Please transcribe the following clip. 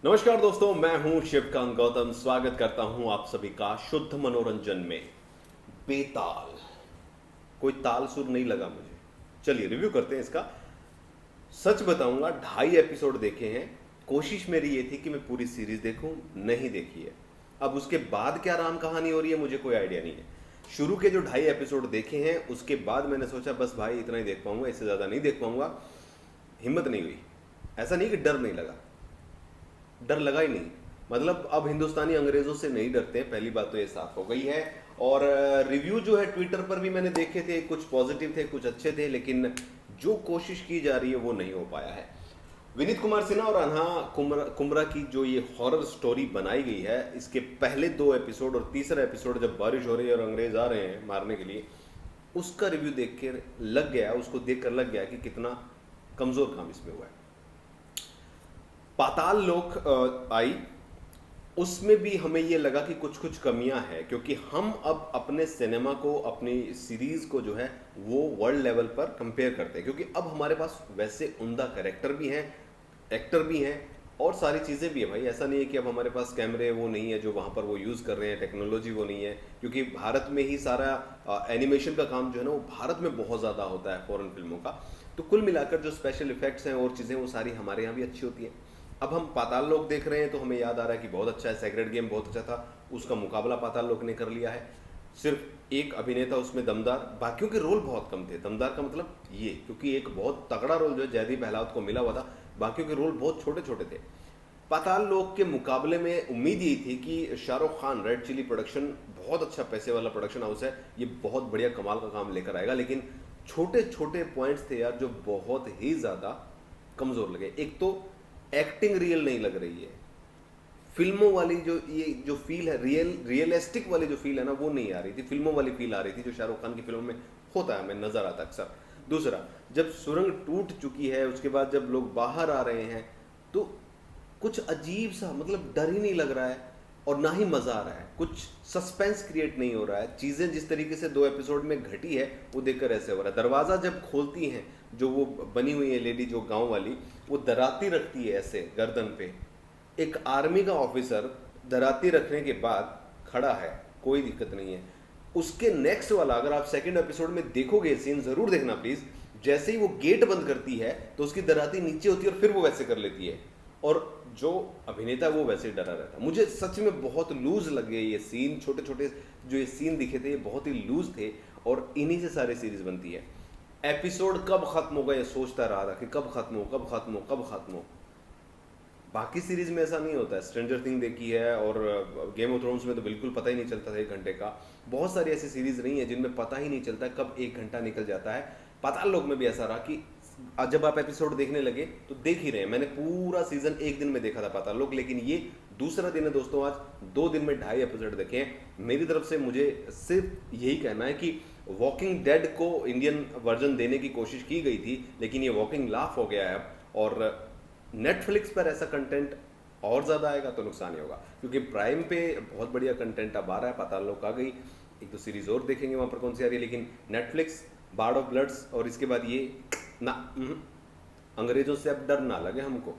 नमस्कार दोस्तों, मैं हूं शिवकांत गौतम। स्वागत करता हूं आप सभी का शुद्ध मनोरंजन में। बेताल, कोई ताल सुर नहीं लगा मुझे। चलिए रिव्यू करते हैं इसका। सच बताऊंगा, 2.5 एपिसोड देखे हैं। कोशिश मेरी ये थी कि मैं पूरी सीरीज देखूं, नहीं देखी है। अब उसके बाद क्या राम कहानी हो रही है मुझे कोई आइडिया नहीं है। शुरू के जो 2.5 एपिसोड देखे हैं उसके बाद मैंने सोचा बस भाई इतना ही देख पाऊंगा, इससे ज़्यादा नहीं देख पाऊंगा। हिम्मत नहीं हुई। ऐसा नहीं कि डर नहीं लगा, डर लगा ही नहीं। मतलब अब हिंदुस्तानी अंग्रेजों से नहीं डरते हैं, पहली बात तो ये साफ हो गई है। और रिव्यू जो है ट्विटर पर भी मैंने देखे थे, कुछ पॉजिटिव थे कुछ अच्छे थे, लेकिन जो कोशिश की जा रही है वो नहीं हो पाया है। विनीत कुमार सिन्हा और अनहा कुमरा की जो ये हॉरर स्टोरी बनाई गई है, इसके पहले 2 एपिसोड और तीसरा एपिसोड जब बारिश हो रही है और अंग्रेज आ रहे हैं मारने के लिए, उसका रिव्यू देख के लग गया, उसको देख कर लग गया कि कितना कमजोर काम इसमें हुआ है। पाताल लोक आई, उसमें भी हमें ये लगा कि कुछ कुछ कमियां हैं, क्योंकि हम अब अपने सिनेमा को, अपनी सीरीज को जो है वो वर्ल्ड लेवल पर कंपेयर करते हैं, क्योंकि अब हमारे पास वैसे उम्दा कैरेक्टर भी हैं, एक्टर भी हैं और सारी चीज़ें भी है भाई। ऐसा नहीं है कि अब हमारे पास कैमरे वो नहीं है जो वहाँ पर वो यूज़ कर रहे हैं, टेक्नोलॉजी वो नहीं है, क्योंकि भारत में ही सारा एनिमेशन का काम जो है ना वो भारत में बहुत ज़्यादा होता है फॉरेन फिल्मों का। तो कुल मिलाकर जो स्पेशल इफेक्ट्स हैं और चीज़ें वो सारी हमारे यहाँ भी अच्छी होती हैं। अब हम पाताल लोक देख रहे हैं तो हमें याद आ रहा है कि बहुत अच्छा है, सेक्रेड गेम बहुत अच्छा था, उसका मुकाबला पाताल लोक ने कर लिया है। सिर्फ एक अभिनेता उसमें दमदार, बाकियों के रोल बहुत कम थे। दमदार का मतलब ये, क्योंकि एक बहुत तगड़ा रोल जो जयदीप अहलावत को मिला हुआ था, बाकियों के रोल बहुत छोटे छोटे थे। पाताल लोक के मुकाबले में उम्मीद यही थी कि Shahrukh Khan, Red Chilli production बहुत अच्छा पैसे वाला प्रोडक्शन हाउस है, ये बहुत बढ़िया कमाल का काम लेकर आएगा, लेकिन छोटे छोटे पॉइंट्स थे यार जो बहुत ही ज़्यादा कमज़ोर लगे। एक तो एक्टिंग रियल नहीं लग रही है, फिल्मों वाली जो ये जो फील है, रियलिस्टिक वाली जो फील है ना वो नहीं आ रही थी। फिल्मों वाली फील आ रही थी जो शाहरुख खान की फिल्मों में होता है, हमें नजर आता अक्सर। दूसरा, जब सुरंग टूट चुकी है उसके बाद जब लोग बाहर आ रहे हैं तो कुछ अजीब सा, मतलब डर ही नहीं लग रहा है और ना ही मजा आ रहा है, कुछ सस्पेंस क्रिएट नहीं हो रहा है। चीजें जिस तरीके से 2 एपिसोड में घटी है वो देखकर ऐसे हो रहा है। दरवाजा जब खोलती हैं, जो वो बनी हुई है लेडी जो गांव वाली, वो दराती रखती है ऐसे गर्दन पे। एक आर्मी का ऑफिसर दराती रखने के बाद खड़ा है, कोई दिक्कत नहीं है। उसके नेक्स्ट वाला, अगर आप सेकंड एपिसोड में देखोगे सीन, जरूर देखना प्लीज। जैसे ही वो गेट बंद करती है तो उसकी दराती नीचे होती है और फिर वो वैसे कर लेती है, और जो अभिनेता है वो वैसे ही डरा रहता है। मुझे सच में बहुत लूज लगे ये सीन, छोटे छोटे जो ये सीन दिखे थे ये बहुत ही लूज थे, और इन्हीं से सारी सीरीज बनती है। एपिसोड कब खत्म होगा ये सोचता रहा था कि कब खत्म हो, कब खत्म हो, कब खत्म हो। बाकी सीरीज में ऐसा नहीं होता है। स्ट्रेंजर थिंग देखी है और गेम ऑफ थ्रोन्स में तो बिल्कुल पता ही नहीं चलता था 1 घंटे का। बहुत सारी ऐसी सीरीज नहीं है जिनमें पता ही नहीं चलता कब 1 घंटा निकल जाता है। पाताल लोक में भी ऐसा रहा कि जब आप एपिसोड देखने लगे तो देख ही रहे हैं। मैंने पूरा सीजन 1 दिन में देखा था पाताल लोक, लेकिन ये दूसरा दिन है दोस्तों, आज 2 दिन में 2.5 एपिसोड देखे हैं। मेरी तरफ से मुझे सिर्फ यही कहना है कि वॉकिंग डेड को इंडियन वर्जन देने की कोशिश की गई थी, लेकिन ये वॉकिंग लाफ हो गया है अब। और नेटफ्लिक्स पर ऐसा कंटेंट और ज़्यादा आएगा तो नुकसान ही होगा, क्योंकि प्राइम पे बहुत बढ़िया कंटेंट अब आ रहा है। पाताल लोक आ गई, एक दो सीरीज और देखेंगे वहाँ पर कौन सी आ रही है, लेकिन नेटफ्लिक्स, बार्ड ऑफ ब्लड्स और इसके बाद ये ना, अंग्रेजों से अब डर ना लगे हमको।